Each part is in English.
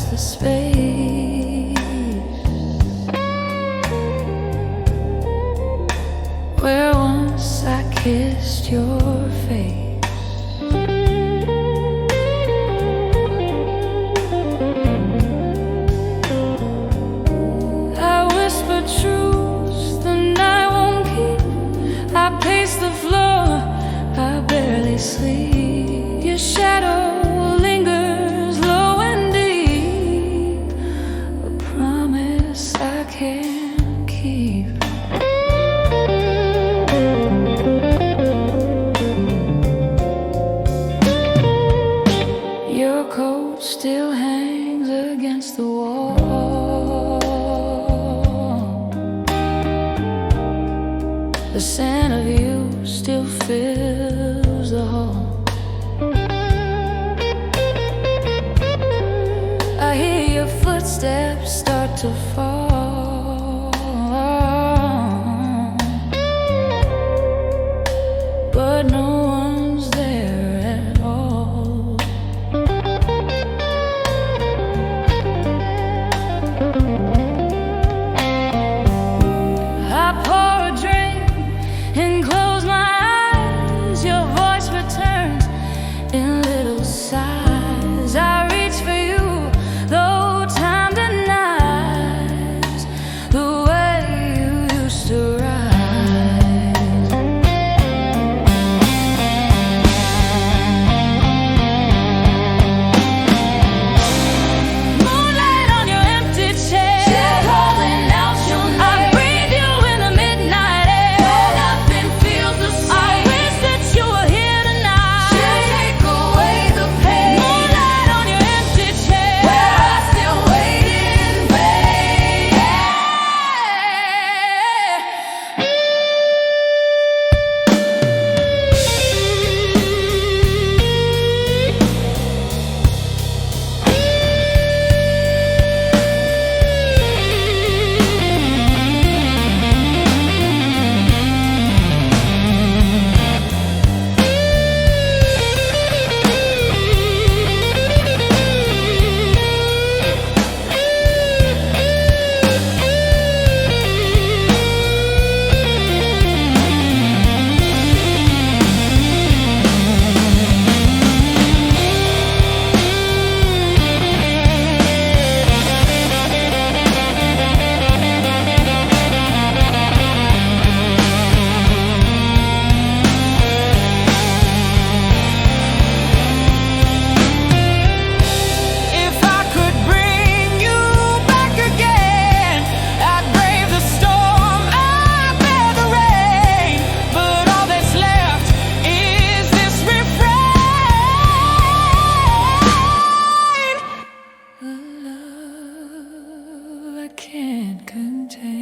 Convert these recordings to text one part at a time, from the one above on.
across the space where once I kissed your face. I whisper truths the night won't keep. I pace the floor, I barely sleep. Your shadow lingers low and deep, a promise I can't keep. Your coat still hangs against the wall. The scent of you still fills the hall. I hear your footsteps start to fall, but no one's there at all. I pour a drink and close my eyes. Your voice returns in little sighs. I reach for you, though time denies the way you used to rise. Moonlight on your empty chair, still calling out your name. I breathe you in the midnight air, where nothing feels the same. I wish that you were here tonight to take away the pain. Moonlight on your empty chair, where I still wait in vain. If I could bring you back again, I'd brave the storm, I'd bear the rain. But all that's left is this refrain: a love I can't contain.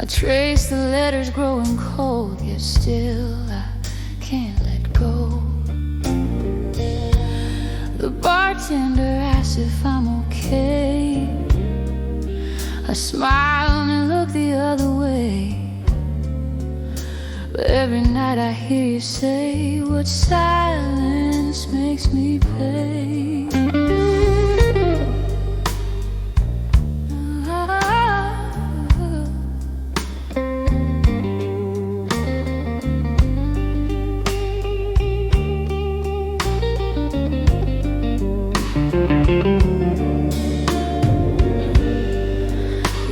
I trace the letters growing cold, yet still I can't let go. The bartender asks if I'm okay. I smile and look the other way. But every night I hear you say, what silence makes me pay.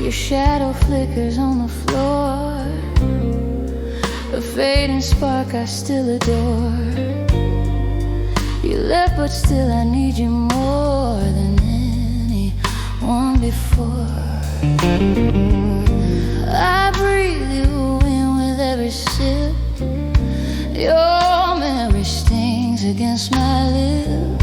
Your shadow flickers on the floor, a fading spark I still adore. You left, but still I need you more than anyone before. I breathe you in with every sip. Your memory stings against my lip.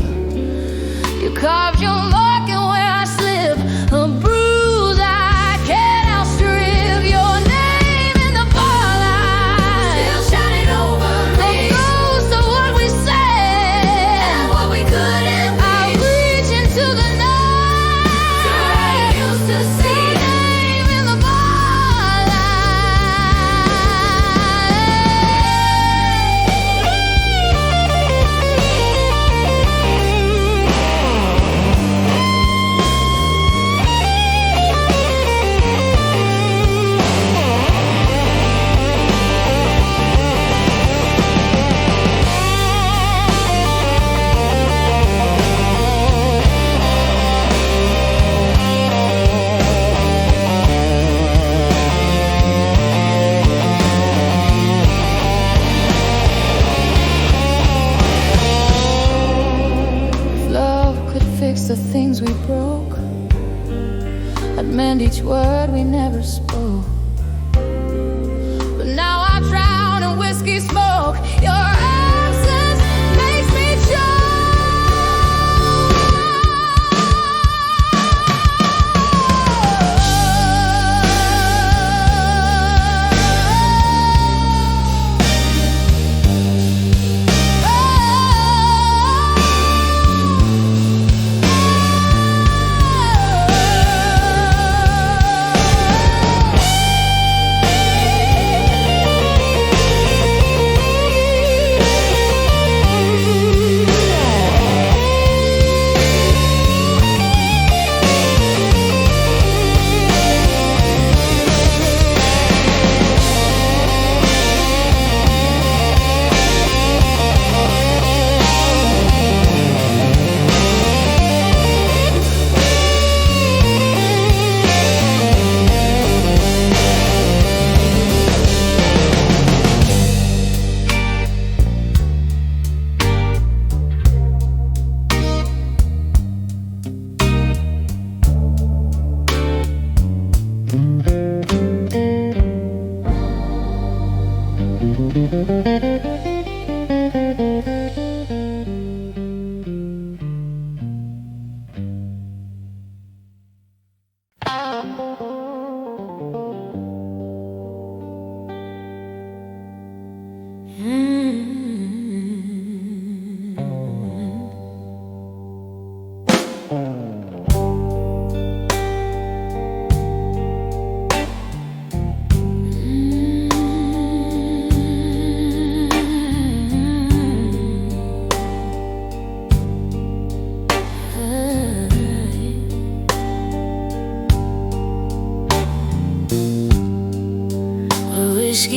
You carved your mark and where I slip, a bruise I can't outstrip. Your name in the barlight, still shining over me. The ghost of what we said and what we couldn't be. I reach into the night, so I used to see. Your name in the the things we broke, I'd mend each word we never spoke. But now I drown in whiskey smoke. Your absence makes me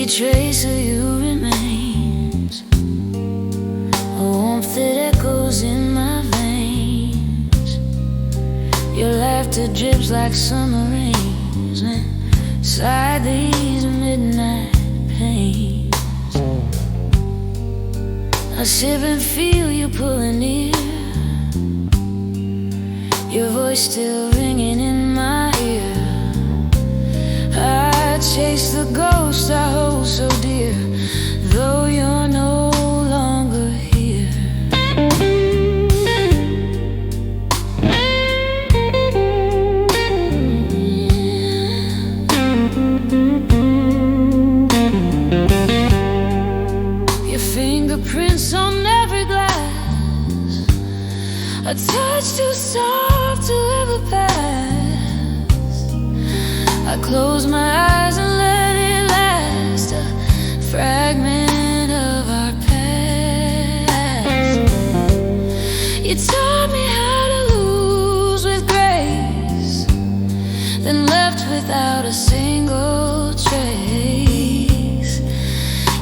trace of you remains, a warmth that echoes in my veins. Your laughter drips like summer rains inside these midnight pains. I sip and feel you pulling near, your voice still ringing in my ear. I chase the ghost I hold so dear, though you're no longer here. a touch too soft to ever pass. I close my eyes and let it last, a fragment of our past. You taught me how to lose with grace, then left without a single trace.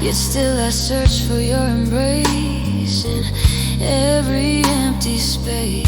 Yet still I search for your embrace in every empty space.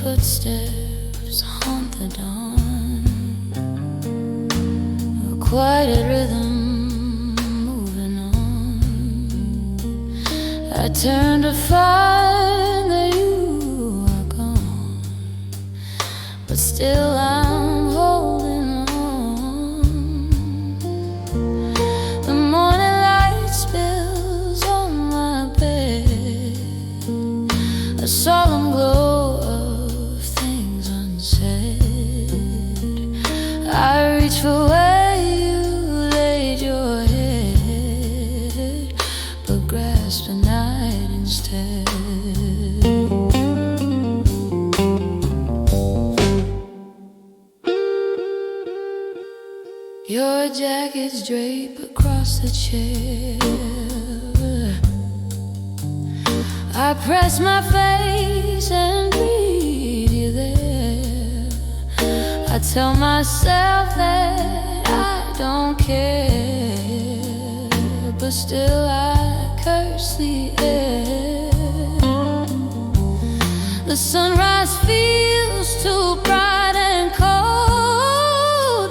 Footsteps haunt the dawn, a quieted rhythm moving on. I turn to find that you are gone, but still I'm holding on. The morning light spills on my bed, a solemn glow I reach for where you laid your head, but grasp the night instead. Your jacket's draped across the chair. I press my face and breathe you there. I tell myself that I don't care, but still I curse the air. The sunrise feels too bright and cold.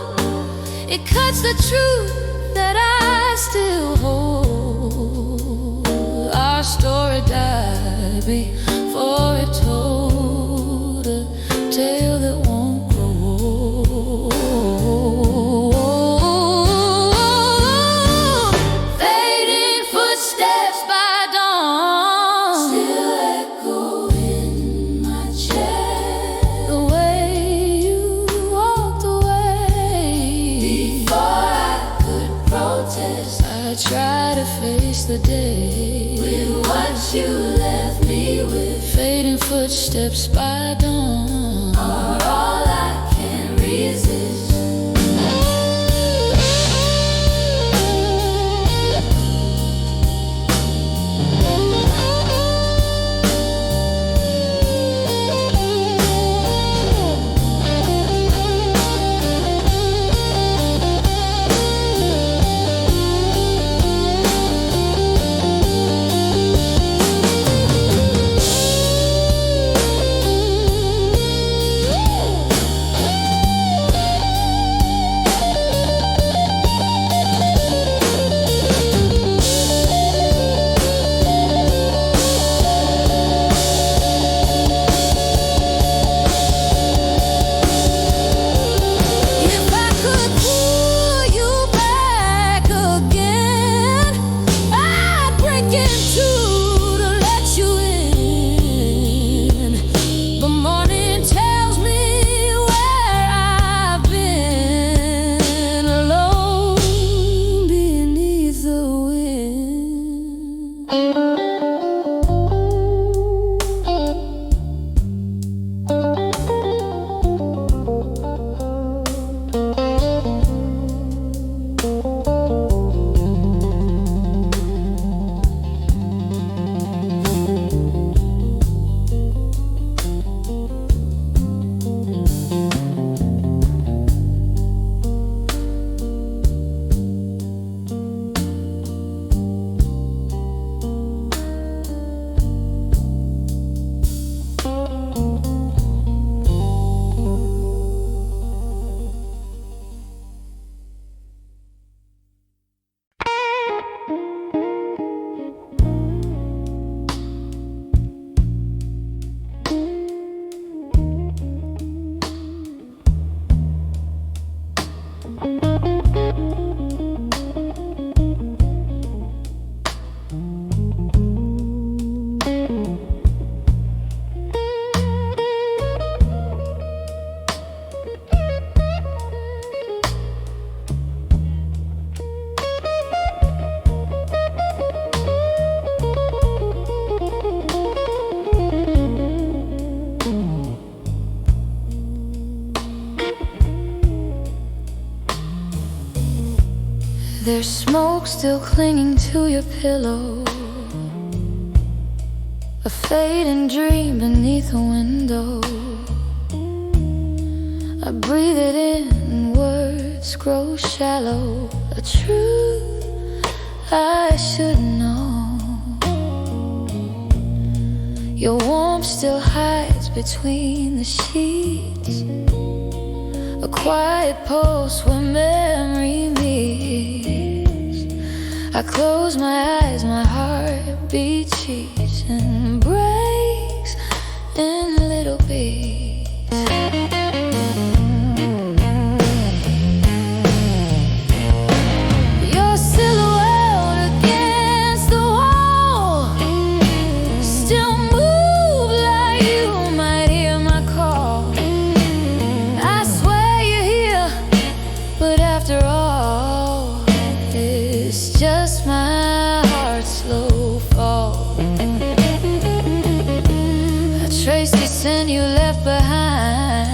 It cuts the truth that I still hold. Our story died before it told, a tale that won't grow. Fading footsteps by dawn still echo in my chest. The way you walked away before I could protest. I try to face waste the day with what you left me with. Fading footsteps by dawn are all I can resist. There's smoke still clinging to your pillow, a fading dream beneath a window. I breathe it in and words grow shallow, a truth I should know. Your warmth still hides between the sheets, a quiet post where memory meets. I close my eyes, my heart beats, cheats and breaks in little beats. Your silhouette against the wall still move like you might hear my call. I swear you're here, but after all, it's just my heart's slow fall. I trace the sin you left behind.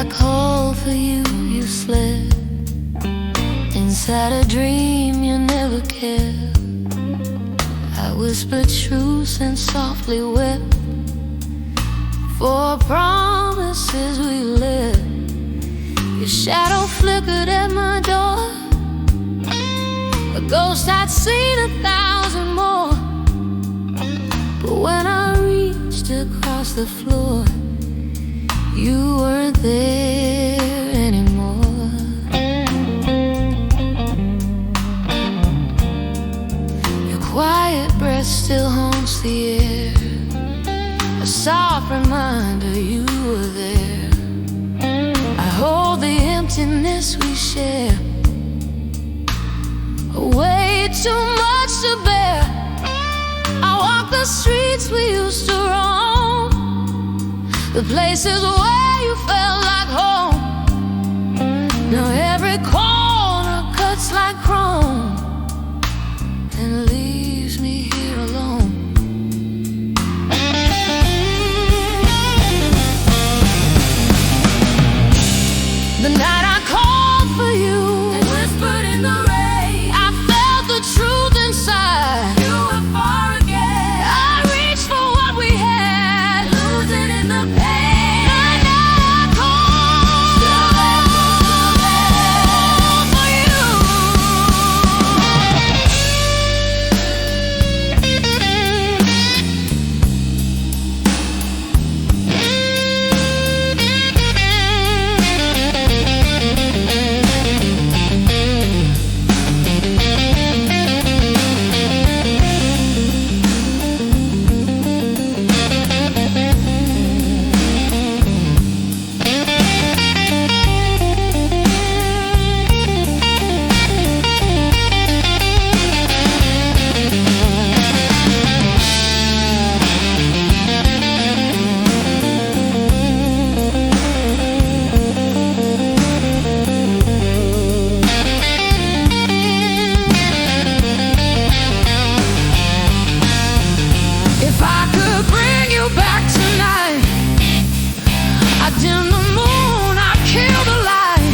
I call for you, you slept inside a dream you never kept. I whispered truth and softly wept for promises we left. Your shadow flickered at my door, a ghost I'd seen 1,000 more. But when I reached across the floor, you weren't there anymore. Your quiet breath still haunts the air, a soft reminder you were there. I hold the emptiness we share, way too much to bear. I walk the streets we used to roam, the places where you felt like home. Now every corner cuts like chrome and leaves me here alone. The night I called for you and whispered in the rain, I felt the truth inside. You were far again. I reached for what we had, losing in the pain. The night I called for you. If I could bring you back tonight, I'd dim the moon, I'd kill the light,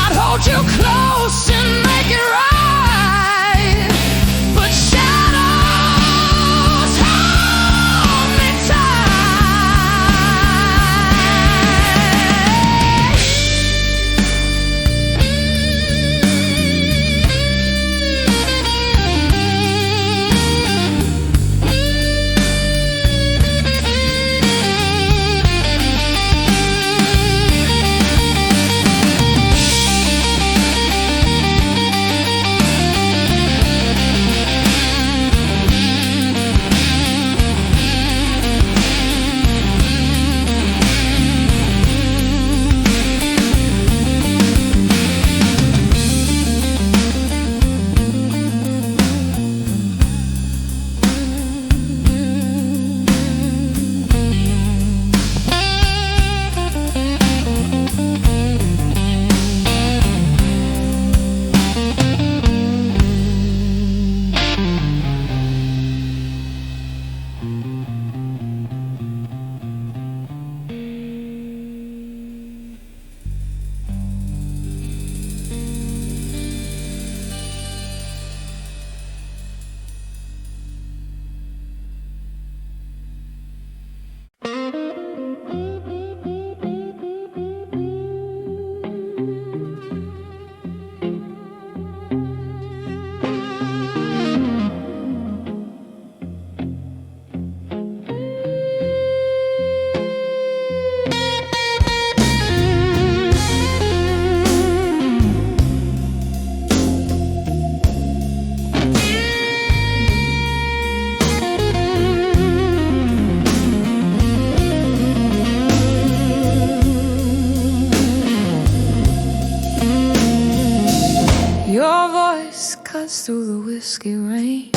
I'd hold you close and make it right. But shadows hold me through the whiskey rain.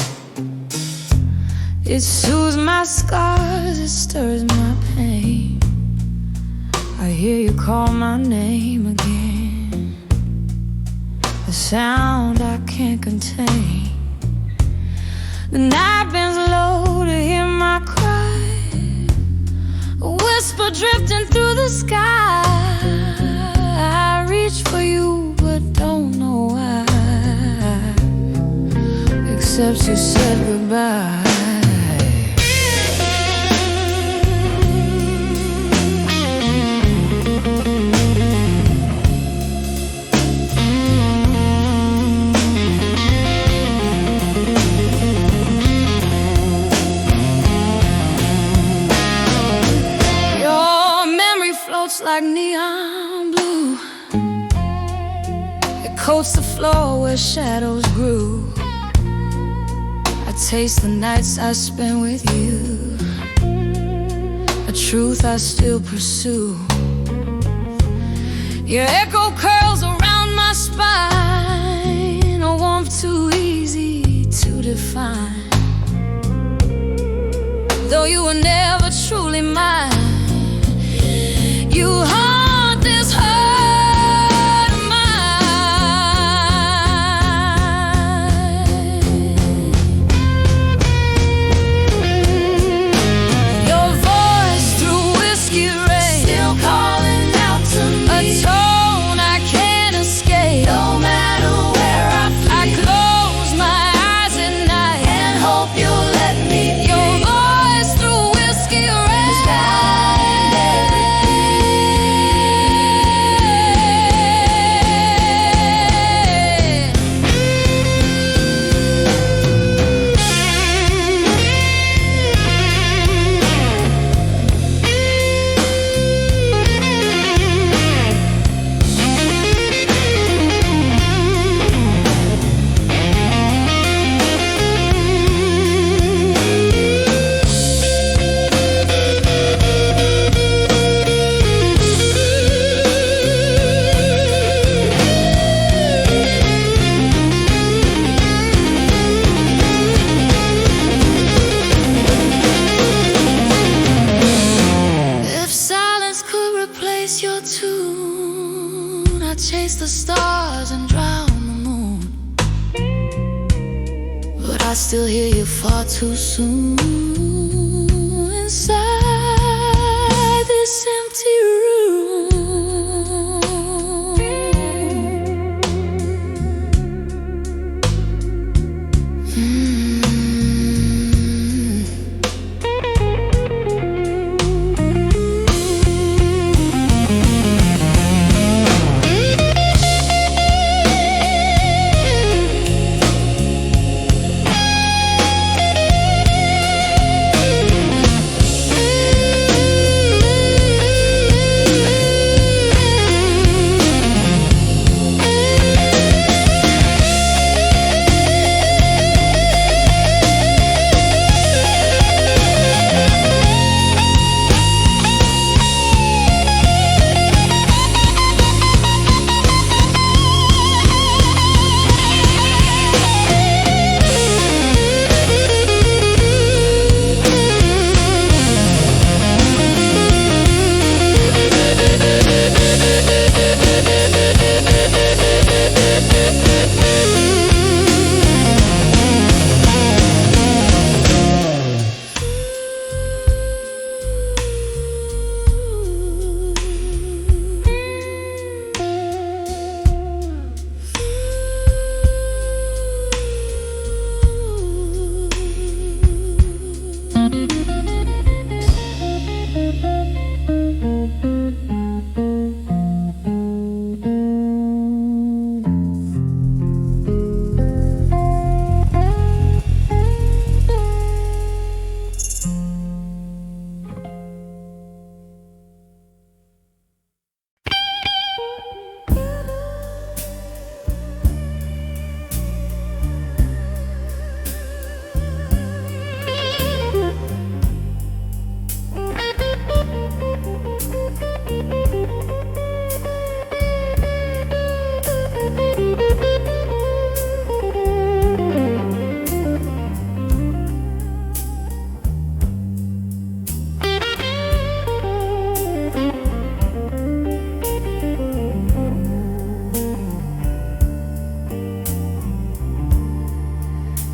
It soothes my scars, it stirs my pain. I hear you call my name again, a sound I can't contain. The night bends low to hear my cry, a whisper go drifting through the sky. I reach for you, but don't know why, except you said goodbye. Like neon blue, it coats the floor where shadows grew. I taste the nights I spent with you, a truth I still pursue. Your echo curls around my spine, a warmth too easy to define. Though you were never truly mine, you haunt this heart of mine. Your voice through whiskey rain, still calling out to me, a tone I can't escape. No matter where I flee, I close my eyes at night and hope you'll let me be. Your voice through whiskey rain, chase the stars and drown the moon, but I still hear you far too soon inside this empty room.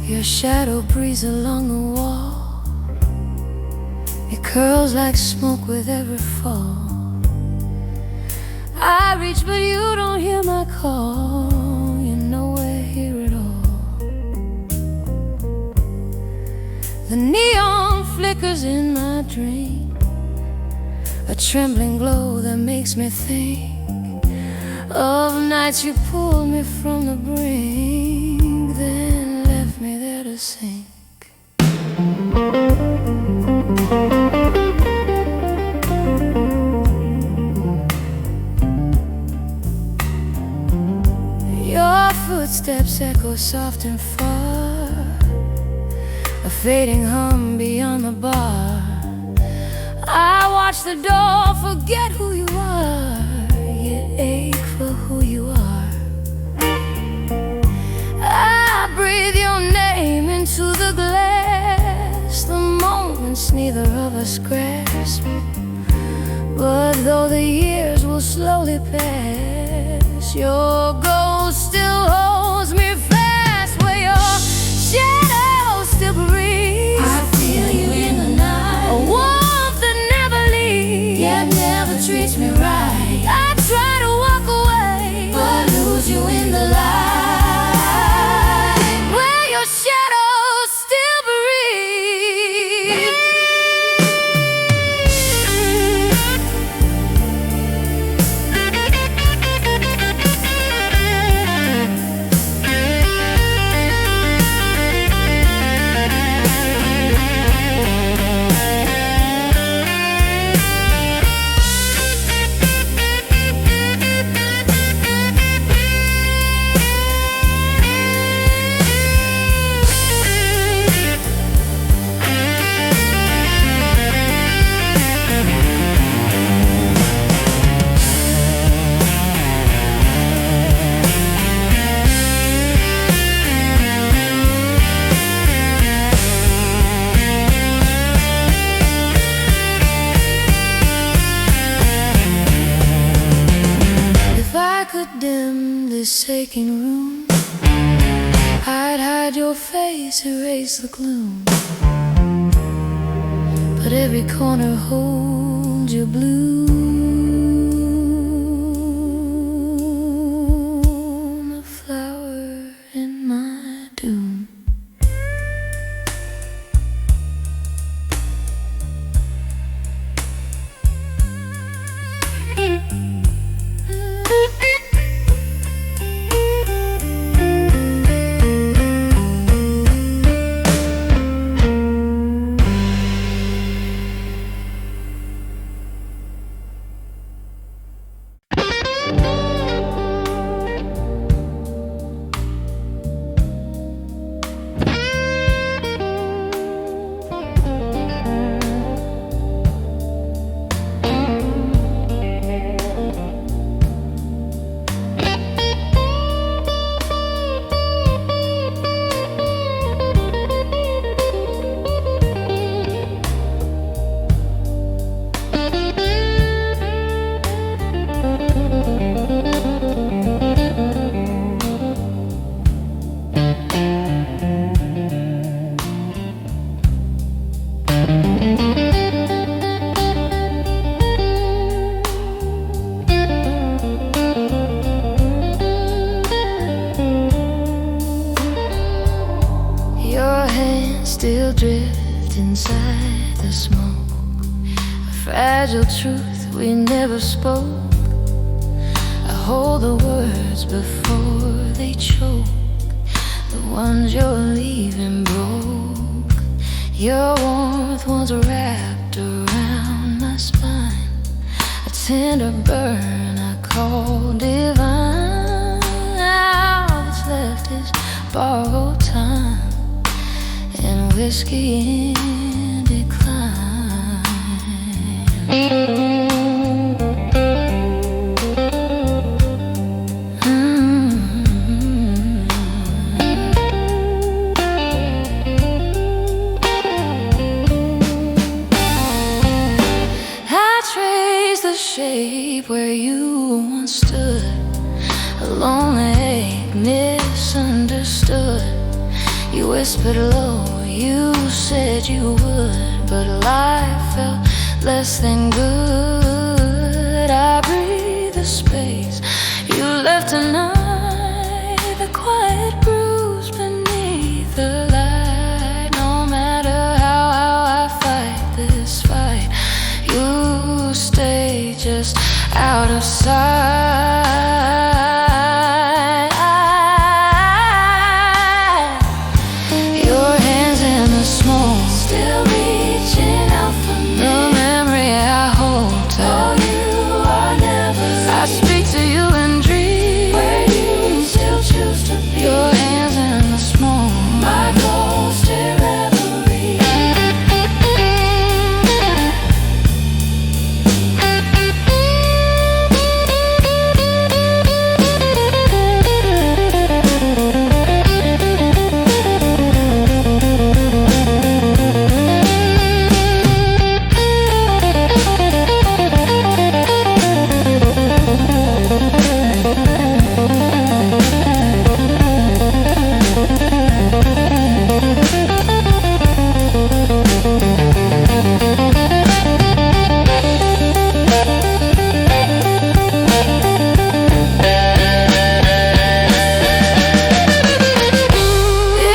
Your shadow breeze along the wall, it curls like smoke with every fall. I reach but you don't hear my call. You're nowhere here at all. The neon flickers in my dream, a trembling glow that makes me think of nights you pulled me from the brink, then left me there to sink. Your footsteps echo soft and far, a fading hum beyond the bar. I watch the door, forget who you are, yet ache for who you are. I breathe your name into the glass, the moments neither of us grasp. But though the years will slowly pass, your ghost still holds me fast, where your shadow still breathes. I feel you in the night, a warmth that never leaves, yet never treats me right. I try to walk away, but lose you in the light, where your shadow still breathes. Dim this aching room, I'd hide your face, erase the gloom, but every corner holds your bloom, a flower in my doom. Still drift inside the smoke, a fragile truth we never spoke. I hold the words before they choke, the ones you're leaving broke. Your warmth was wrapped around my spine, a tender burn I call divine. All that's left is borrowed time and whiskey in decline. I trace the shape where you once stood, a lonely, misunderstood. You whispered low, you said you would but life felt less than good. I breathe the space you left tonight, the quiet bruise beneath the light. No matter how I fight this fight, you stay just out of sight. Your hands in the smoke, still reaching out for me. The memory I hold tight. Oh, you are never I speak to you in dreams, where you still choose to be. Your hands in the smoke, my ghost in reverie.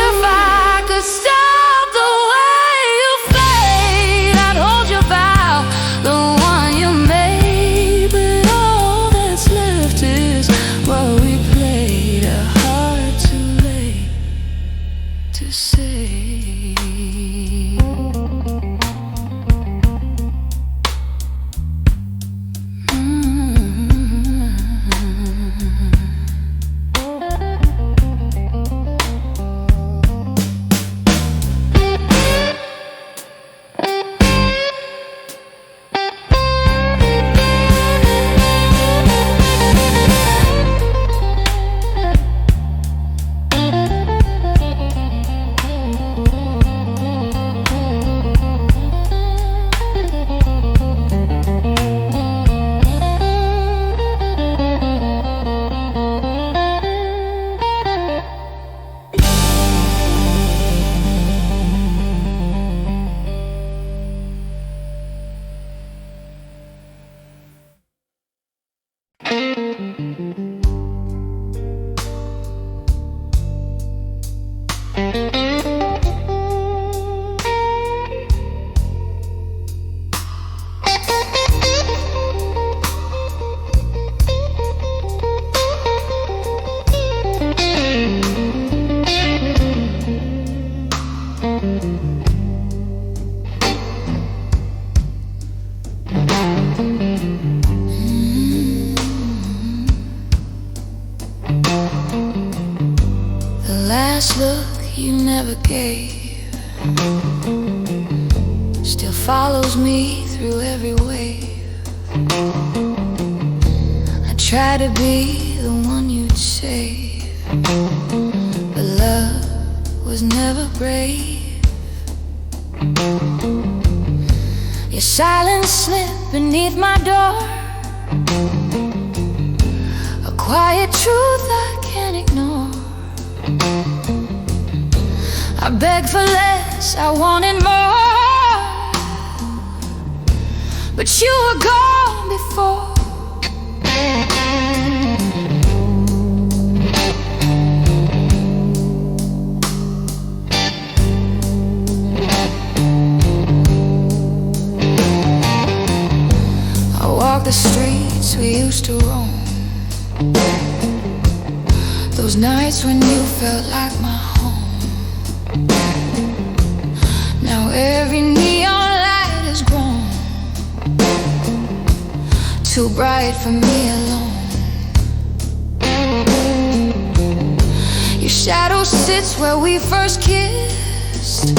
If I could stop the way you fade, I'd hold you bow, the one you made. But all that's left is what we played, a heart too late to say. The last look you never gave still follows me through every wave. I try to be the one you'd save, but love was never brave. Your silence slipped beneath my door, a quiet truth I can't ignore. I begged for less, I wanted more, but you were gone before. I walk the streets we used to roam, those nights when you felt like my home. Now every neon light has grown too bright for me alone. Your shadow sits where we first kissed,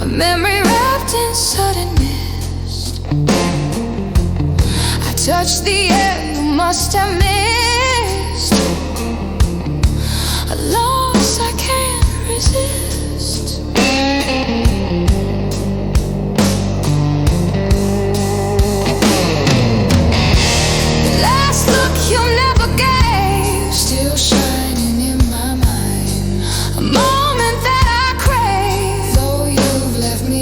a memory wrapped in sudden mist. I touched the air you must have missed, a loss I can't resist. Last look you never gave, still shining in my mind, a moment that I crave. Though you've left me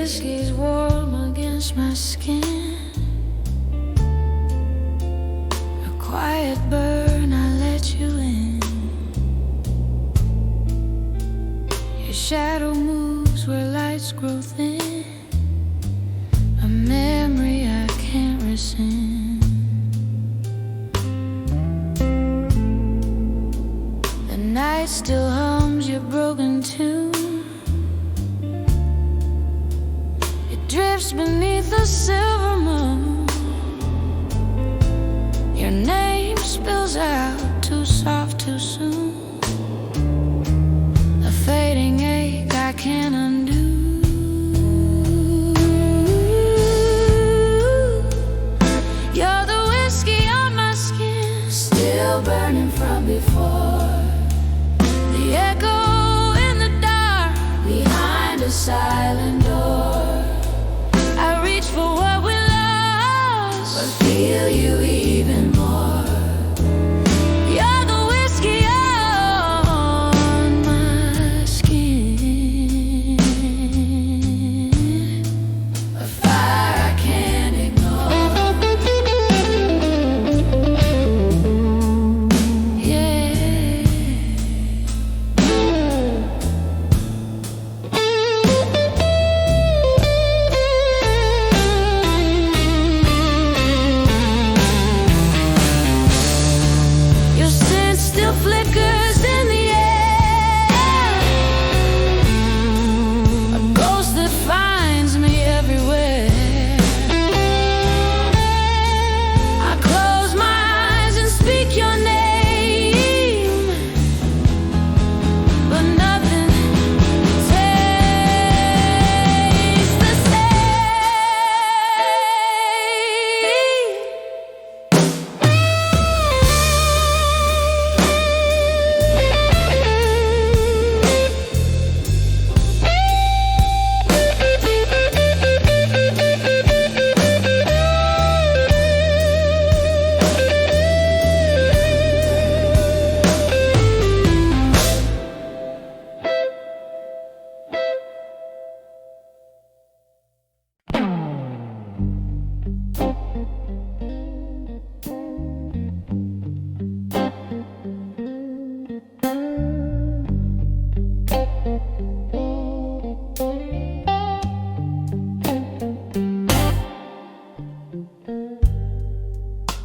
whiskey's warm against my skin. A quiet burn, I let you in. Your shadow moves where lights grow thin. A memory I can't rescind. The night still hums your broken tune. Drifts beneath the silver moon. Your name spills out too soft too soon. A fading ache I can't undo. You're the whiskey on my skin, still burning from before. The echo in the dark behind a silent door. For what we lost, but feel you even more. You're the whiskey on my skin, a fire I can't ignore. Yeah.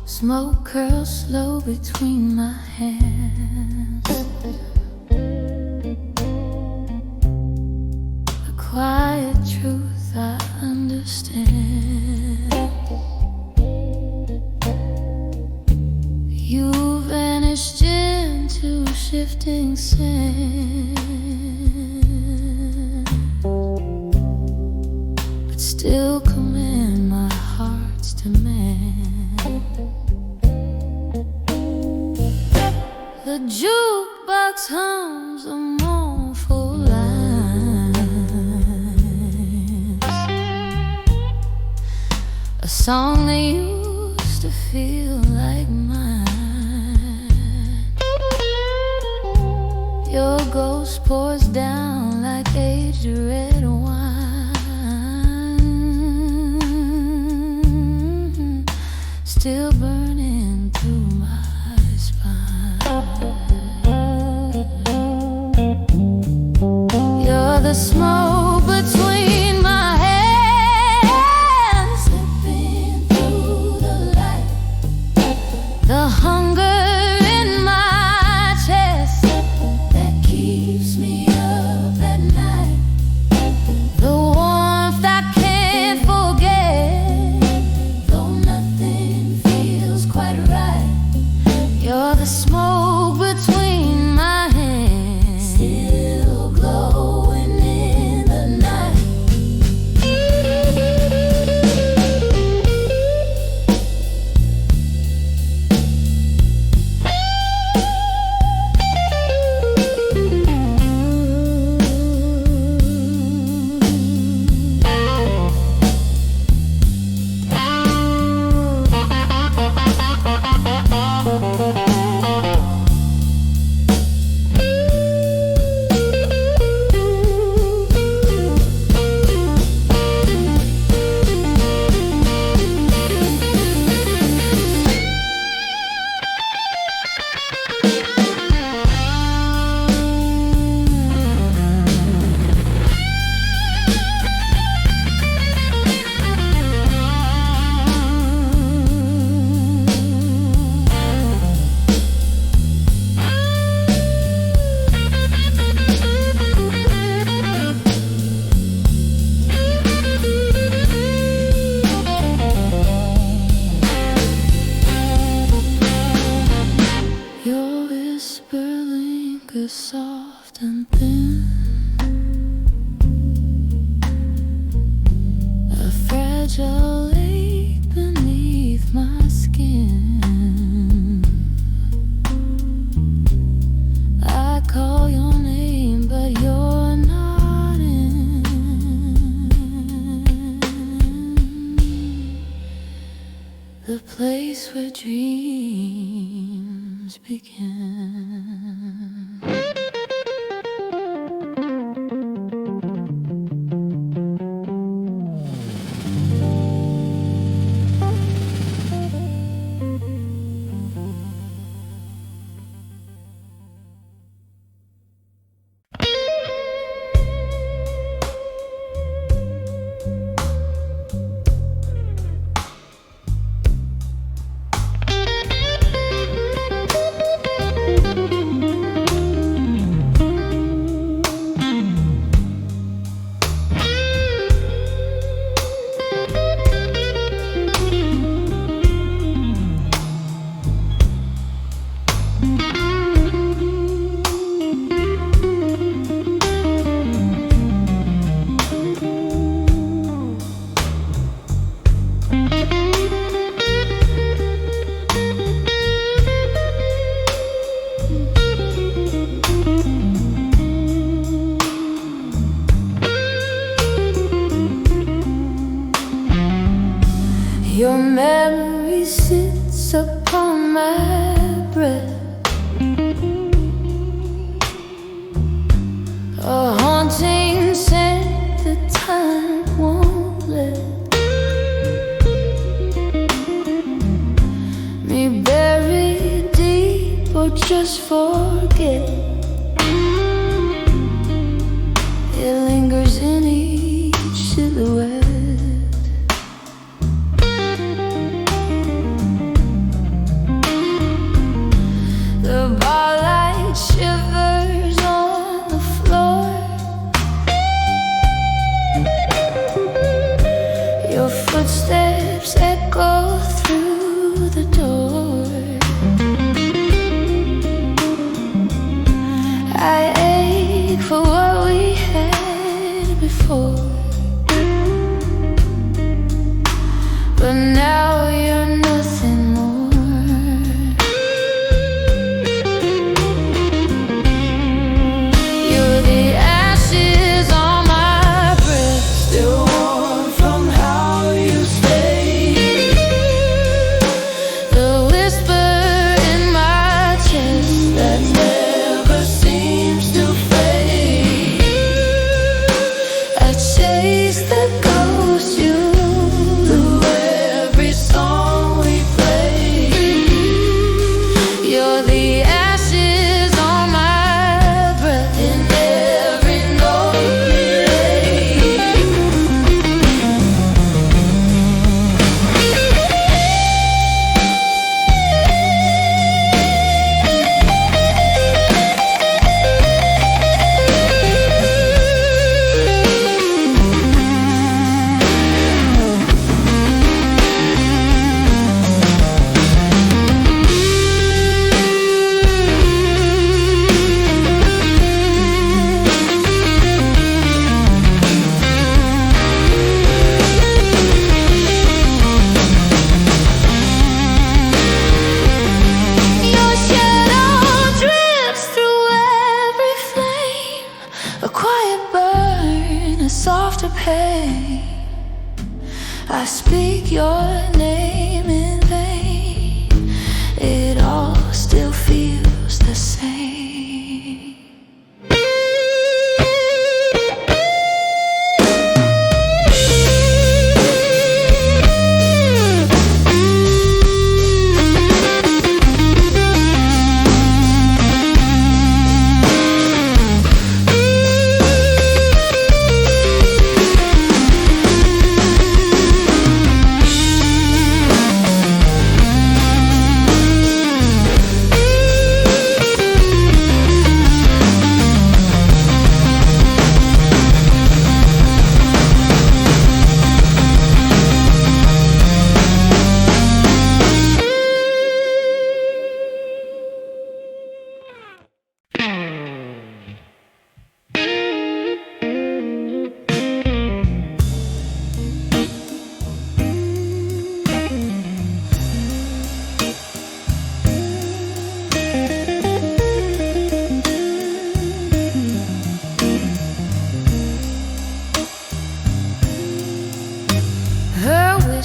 Smoke curls slow between my hands. The quiet truth I understand. You vanished into shifting sand, but still command my heart's demand. The jukebox hums a mournful line, a song that used to feel like mine. Your ghost pours down like aged red wine, still burning through my you're the smoke between my hands, slipping through the light. The hunger in my chest that keeps me up at night. The warmth I can't forget, though nothing feels quite right. You're the smoke between my hands, still glowing in the night. a lake beneath my skin. I call your name, but you're not in the place where dreams begin. Your memory sits upon my breath, a haunting scent that time won't let me bury deep or just forget. It lingers in each silhouette. The Barlight shivers on the floor. Your footsteps echo through the door. I ache for what we had before, but now you're nothing more. You're the ashes on my breath, still warm from how you stayed. The whisper in my chest that never seems to fade. I chase the ghost you through every song we play. You're the ashes on my breath in every note we lay. Your shadow drifts through every flame, a quiet burn, a softer pain. I speak your name in vain. It all still feels the same.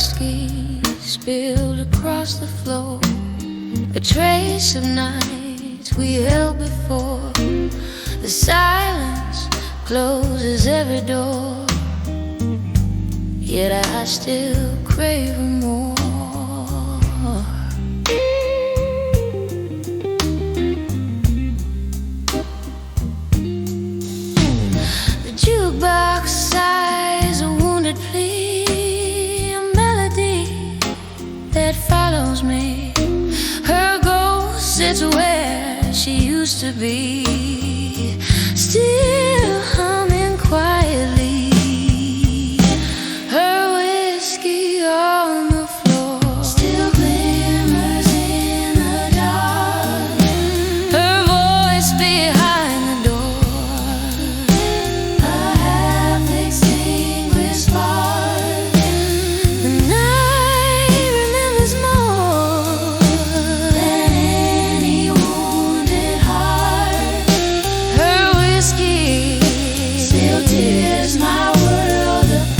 whiskey spilled across the floor, a trace of nights we held before. The silence closes every door, yet I still crave more. The jukebox sighs a wounded plea, a melody that follows me. Her ghost sits where she used to be, still humming quietly. Her whiskey on the floor still glimmers in the dark. Her voice behind the door, a half-extinguished spark. The night remembers more than any wounded heart. Her whiskey still tears my world apart.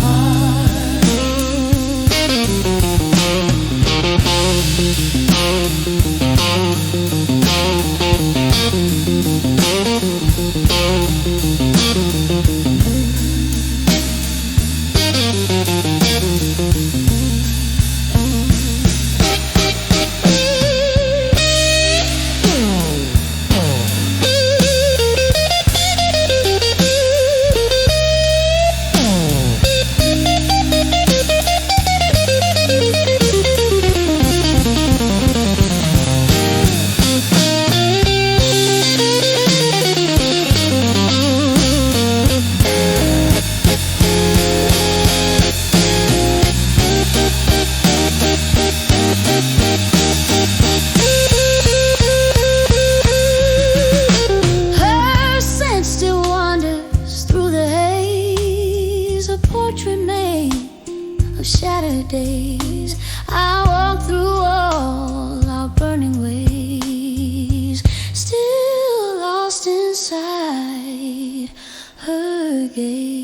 Her scent still wanders through the haze, a portrait made of shattered days. I walk through all our burning ways, still lost inside her gaze.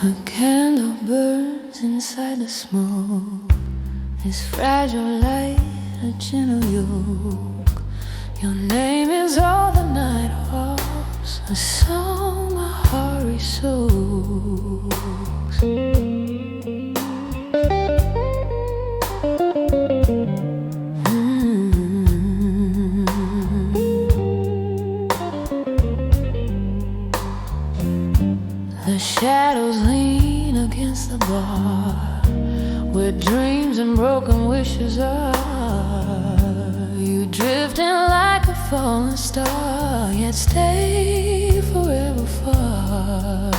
A candle burns inside the smoke, it's fragile like a gentle yoke. Your name is all the night hawks, a song my heart re-soaks. The shadows lean against the bar, where dreams and broken wishes are. You drifting like a falling star, yet stay forever far.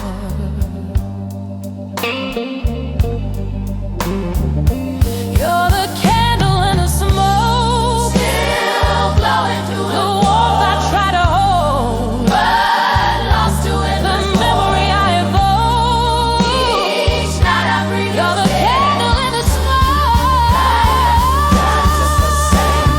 You're the candle in the smoke, still glowing through the warmth I try to hold, but lost to it. The memory I evoke, each night I breathe. You're the candle in the smoke, just the same.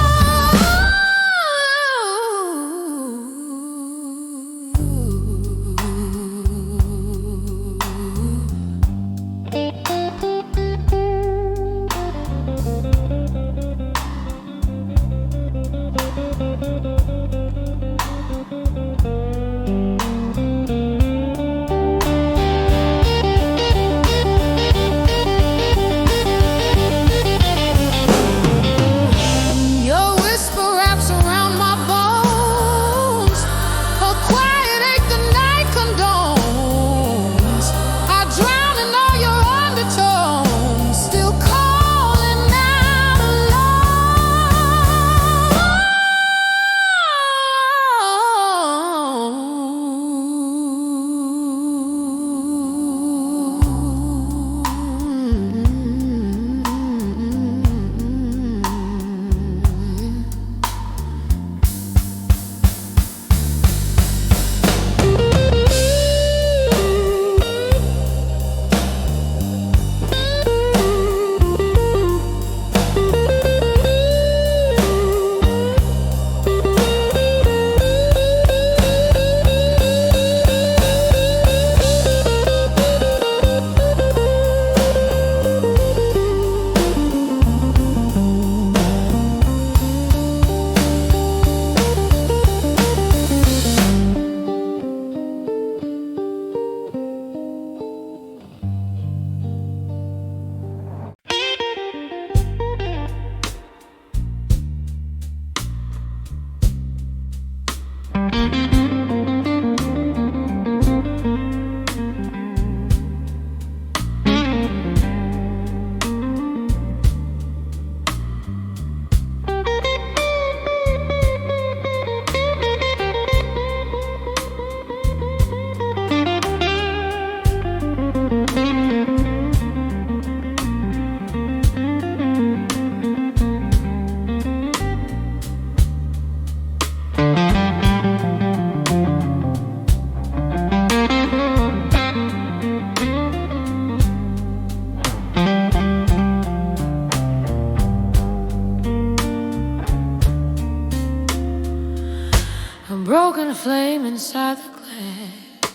broken flame inside the glass,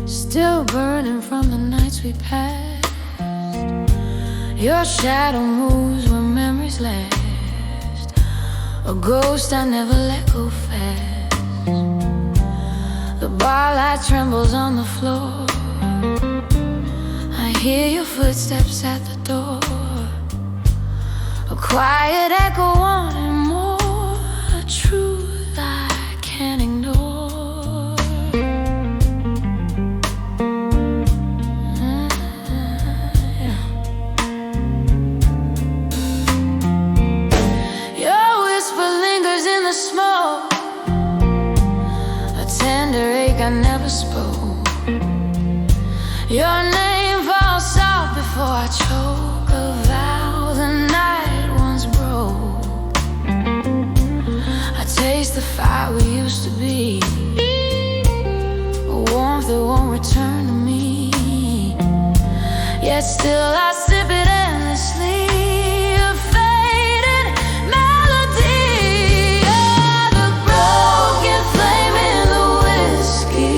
still burning from the nights we passed. Your shadow moves where memories last, a ghost I never let go fast. The barlight trembles on the floor, I hear your footsteps at the door, a quiet echo wanting more, a truth I can't ignore. Your whisper lingers in the smoke, a tender ache I never spoke. Your name falls soft before I choke, a vow the night once broke. I taste the fire we used to be, a warmth that won't return to me. Yet still I sip it endlessly, a faded melody. You're the broken flame in the whiskey,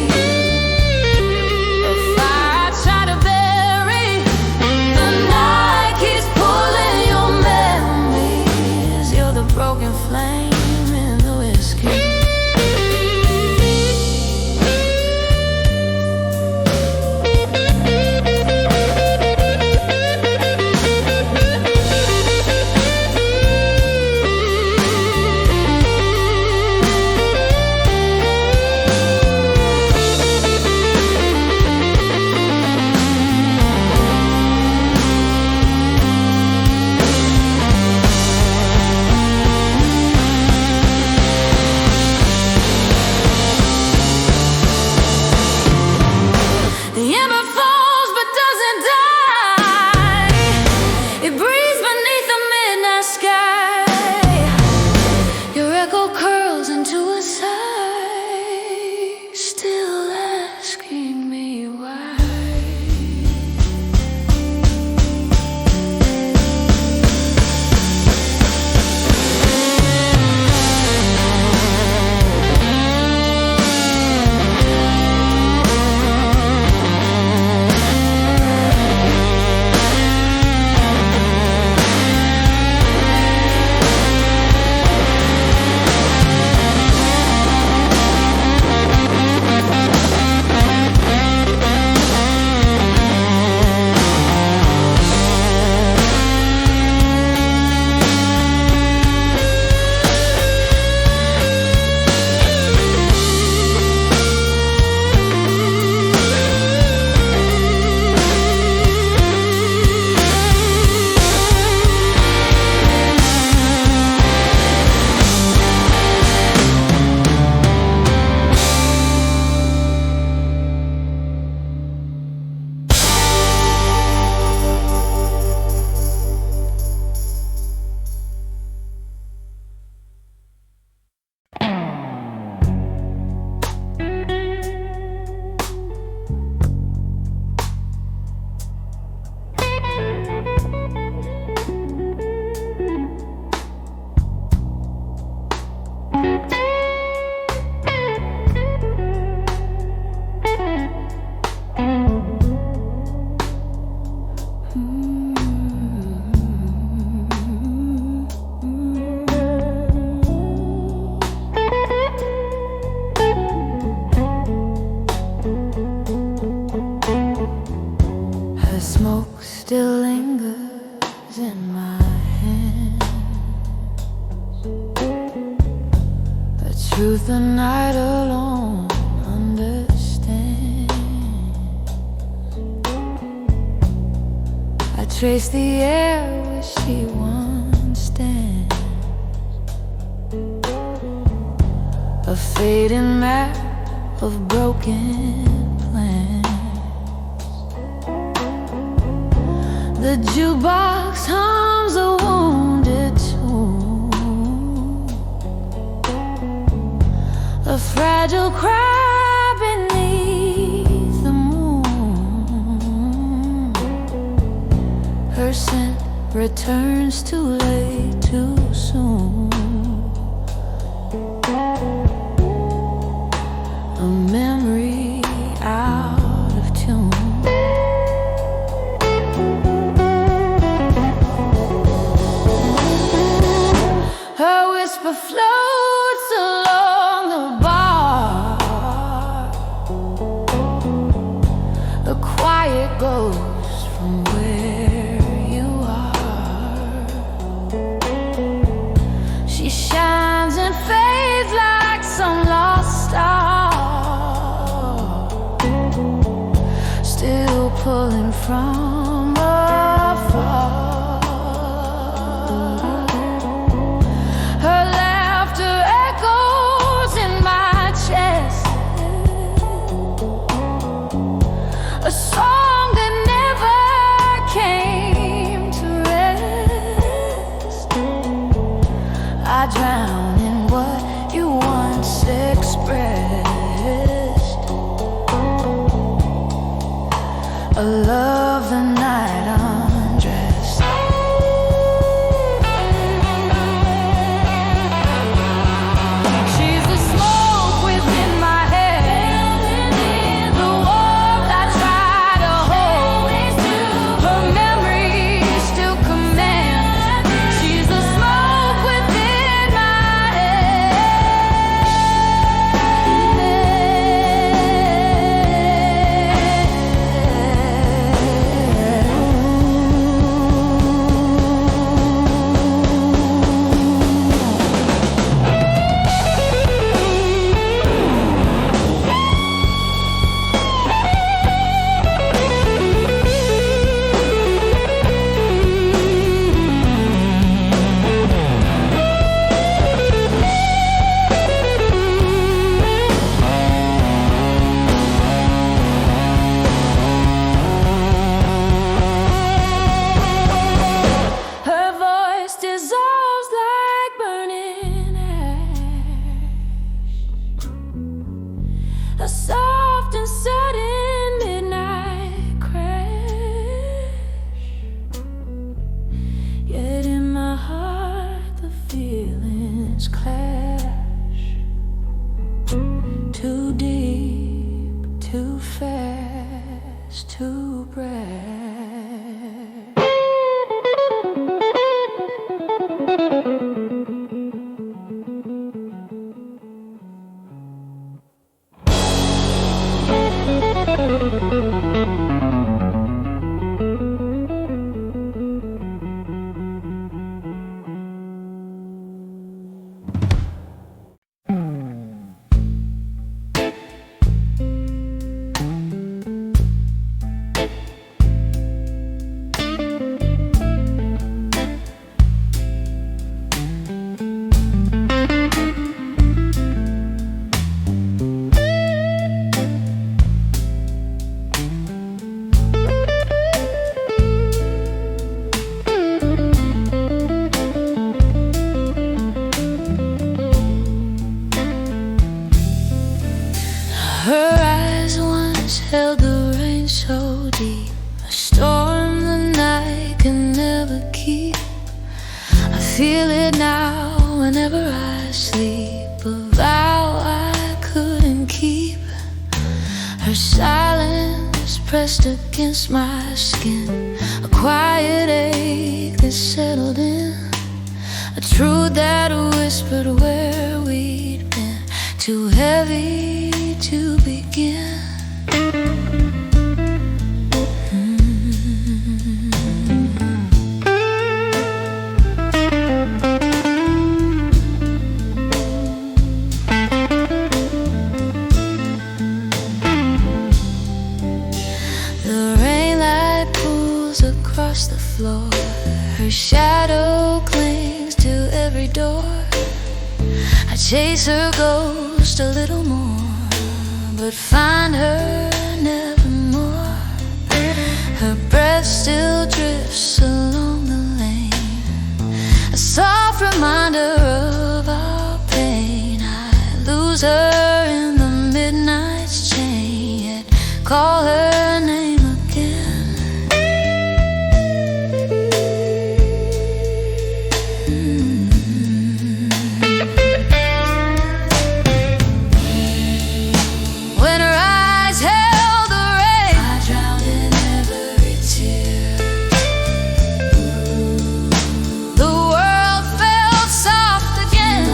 a fire I try to bury. The night keeps pulling your memories. You're the broken flame in the whiskey. The ember falls but doesn't die, it breathes beneath the midnight sky. Your echo curls into a sigh, still asking me why. The smoke still lingers in my hands, a truth the night alone understands. I trace the air where she once stands, a fading map of broken plans. The jukebox hums a wounded tune, a fragile cry beneath the moon. Her scent returns too late, too soon. whisper floats along the bar. The quiet goes from where you are. She shines and fades like some lost star, still pulling from afar. Her laughter echoes in my chest, a song that never came to rest. I drown in what you once expressed, a love the night undressed. She's the smoke within my head, the warmth I try to hold. Her memory still commands. She's the smoke within my Her voice dissolves like burning ash, a soft and sudden midnight crash. Yet in my heart the feelings clash, too deep, too fast, too bright. Her eyes once held the rain so deep, a storm the night can never keep. I feel it now whenever I sleep, a vow I couldn't keep. Her silence pressed against my skin, a quiet ache that settled in, a truth that whispered where we'd been, too heavy to begin. The rain light pools across the floor, her shadow clings to every door. I chase her ghost a little more, but find her nevermore. Her breath still drifts along the lane, a soft reminder of our pain. I lose her in the midnight's chain, yet call her name again. When her eyes held the rain, I drowned in every tear. The world felt soft again.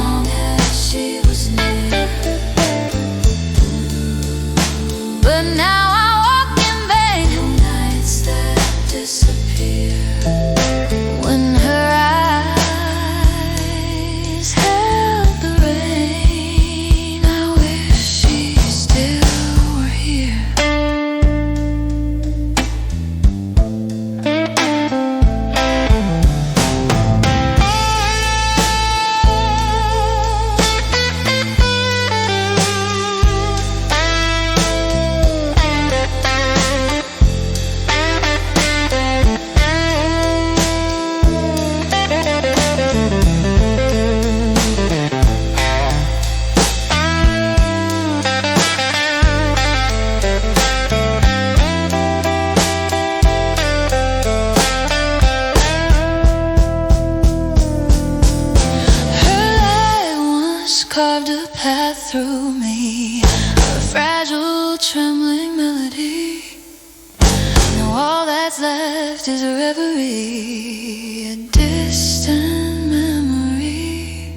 carved a path through me, a fragile, trembling melody. Now all that's left is a reverie, a distant memory.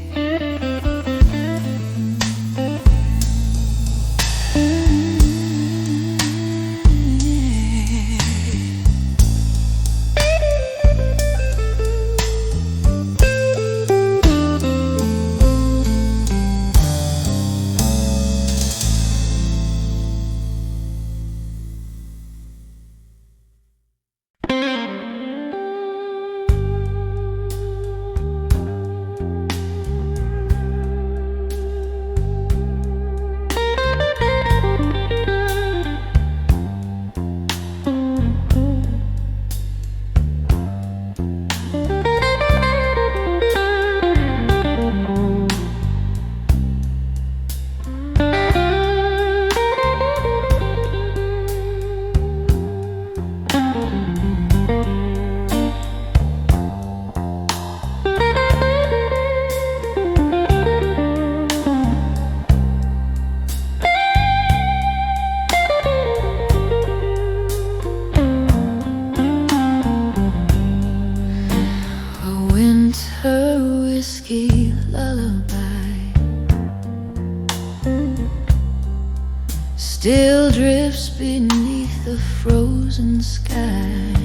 Still drifts beneath the frozen sky.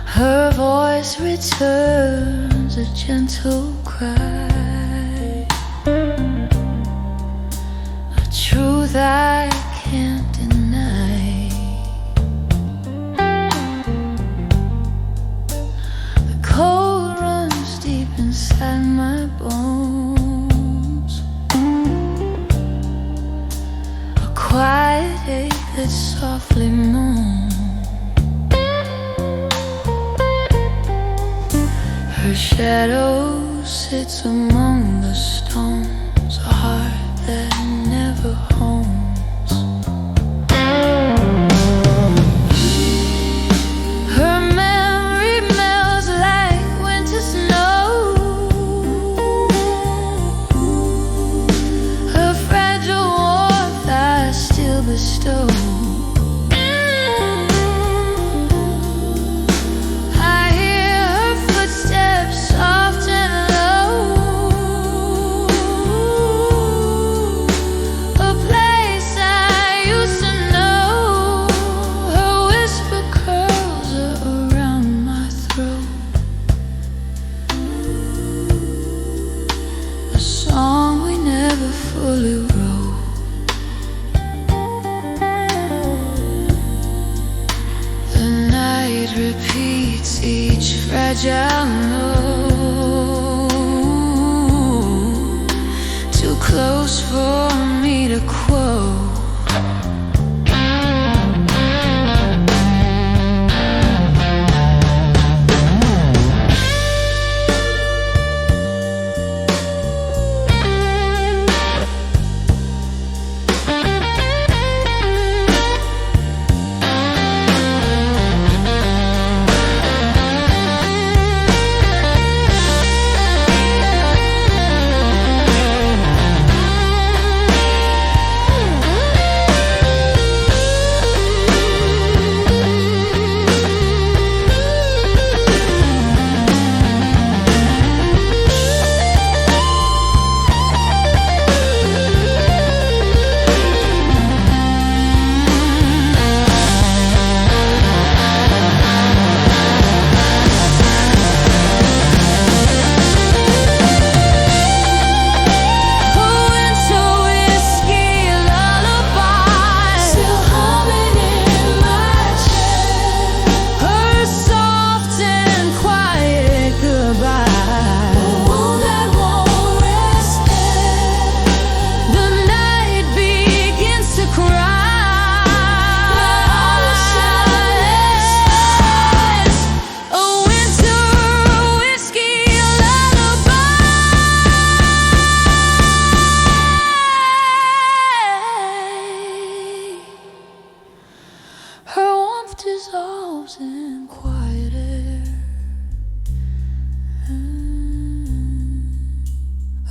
Her voice returns a gentle cry, a truth I can't deny. The cold runs deep inside my bones, a quiet ache that softly moans. Her shadow sits among the stones, a heart that never homes. Her memory melts like winter snow, her fragile warmth I still bestow. Fragile note, too close for me to quote.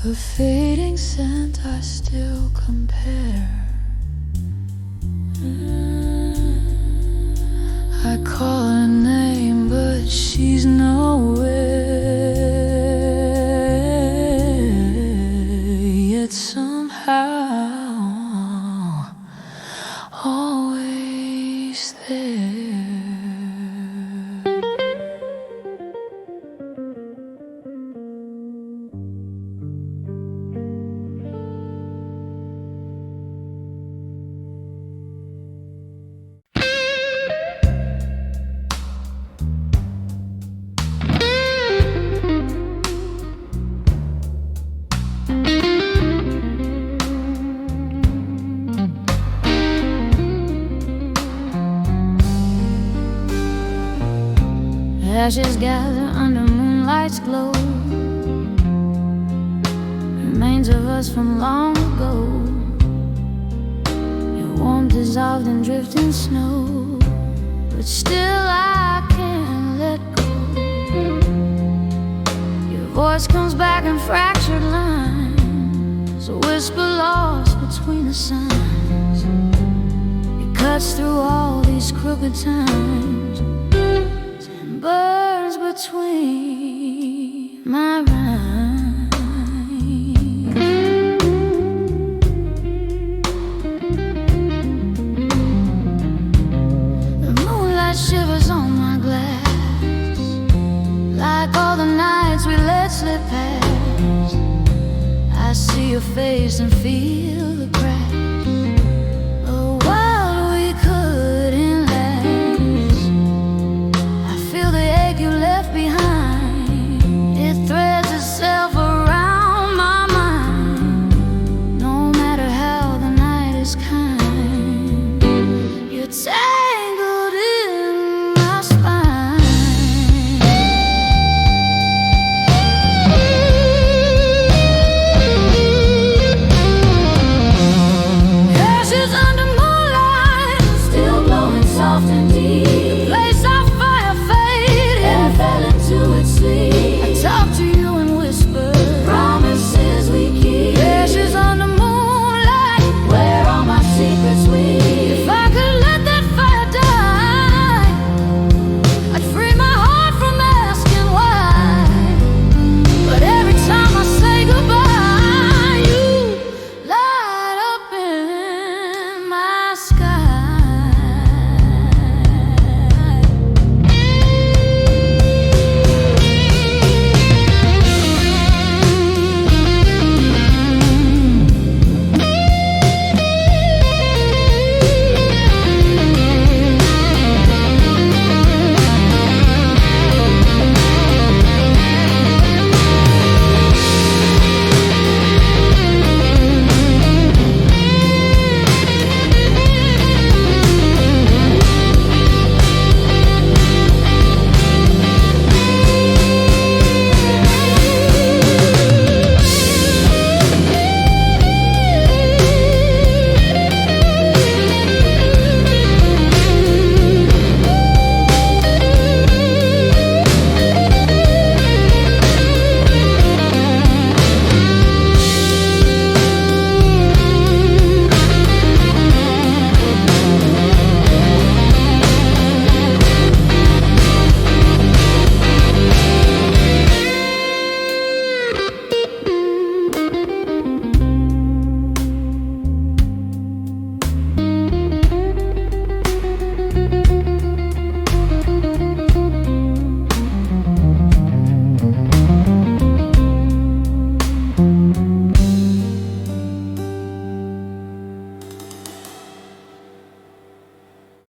A fading scent I still compare. I call her name, but she's nowhere. Yet somehow always there. Ashes gather under moonlight's glow, remains of us from long ago. Your warmth dissolved in drifting snow, but still I can't let go. Your voice comes back in fractured lines, a whisper lost between the signs. It cuts through all these crooked times, burns between my rhymes. The moonlight shivers on my glass, like all the nights we let slip past. I see your face and feel the crack.